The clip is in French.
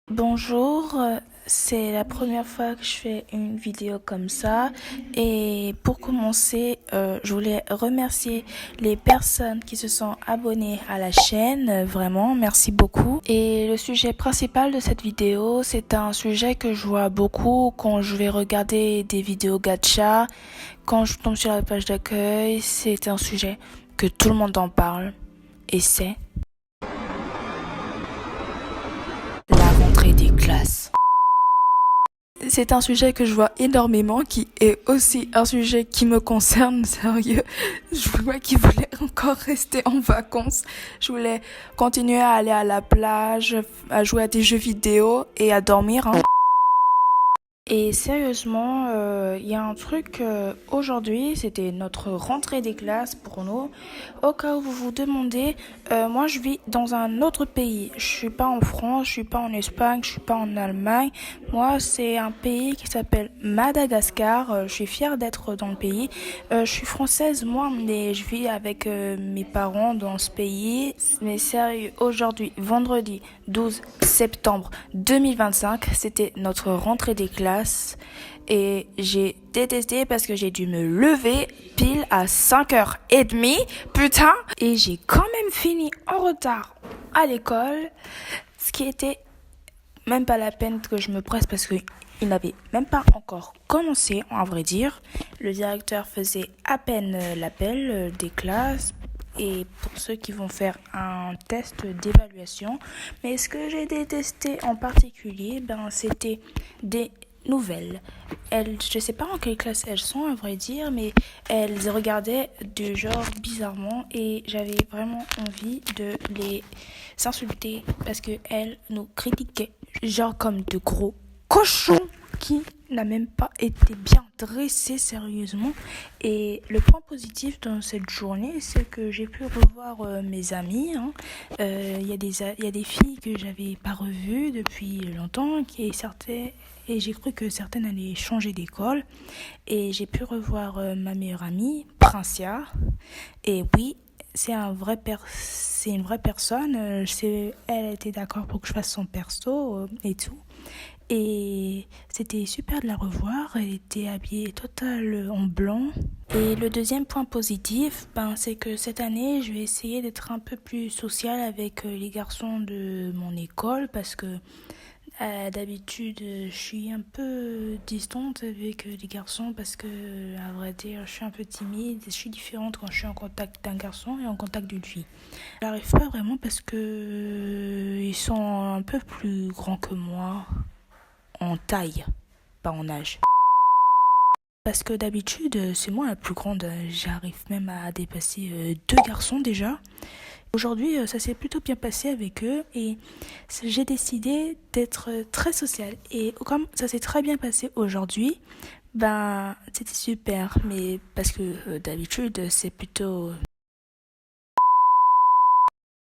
Bonjour, c'est la première fois que je fais une vidéo comme ça et pour commencer, je voulais remercier les personnes qui se sont abonnées à la chaîne, vraiment, merci beaucoup. Et le sujet principal de cette vidéo, c'est un sujet que je vois beaucoup quand je vais regarder des vidéos gacha, quand je tombe sur la page d'accueil, c'est un sujet que tout le monde en parle et c'est la rentrée des classes. C'est un sujet que je vois énormément, qui est aussi un sujet qui me concerne, sérieux. Je vois qu'il voulait encore rester en vacances. Je voulais continuer à aller à la plage, à jouer à des jeux vidéo et à dormir, hein. Et sérieusement, y a un truc, aujourd'hui, c'était notre rentrée des classes pour nous. Au cas où vous vous demandez, moi je vis dans un autre pays. Je suis pas en France, je suis pas en Espagne, je suis pas en Allemagne. Moi, c'est un pays qui s'appelle Madagascar. Je suis fière d'être dans le pays. Je suis française, moi, mais je vis avec mes parents dans ce pays. Mais sérieux, aujourd'hui, vendredi 12 septembre 2025, c'était notre rentrée des classes. Et j'ai détesté parce que j'ai dû me lever pile à 5h30, putain. Et j'ai quand même fini en retard à l'école, ce qui était même pas la peine que je me presse parce qu'il n'avait même pas encore commencé, à vrai dire. Le directeur faisait à peine l'appel des classes et pour ceux qui vont faire un test d'évaluation. Mais ce que j'ai détesté en particulier, c'était des nouvelles. Je sais pas en quelle classe elles sont, à vrai dire, mais elles regardaient du genre bizarrement et j'avais vraiment envie de les insulter parce que elles nous critiquaient, genre comme de gros cochons qui n'a même pas été bien dressé sérieusement. Et le point positif dans cette journée, c'est que j'ai pu revoir mes amis, hein. Il y a des filles que j'avais pas revues depuis longtemps et j'ai cru que certaines allaient changer d'école. Et j'ai pu revoir ma meilleure amie, Princia. Et oui, c'est une vraie personne. Elle était d'accord pour que je fasse son perso et tout. Et c'était super de la revoir. Elle était habillée totale en blanc. Et le deuxième point positif, c'est que cette année, je vais essayer d'être un peu plus sociale avec les garçons de mon école parce que d'habitude, je suis un peu distante avec les garçons parce que, à vrai dire, je suis un peu timide. Je suis différente quand je suis en contact d'un garçon et en contact d'une fille. J'arrive pas vraiment parce que ils sont un peu plus grands que moi en taille, pas en âge. Parce que d'habitude, c'est moi la plus grande. J'arrive même à dépasser deux garçons déjà. Aujourd'hui, ça s'est plutôt bien passé avec eux et j'ai décidé d'être très sociale. Et comme ça s'est très bien passé aujourd'hui, c'était super. Mais parce que d'habitude, c'est plutôt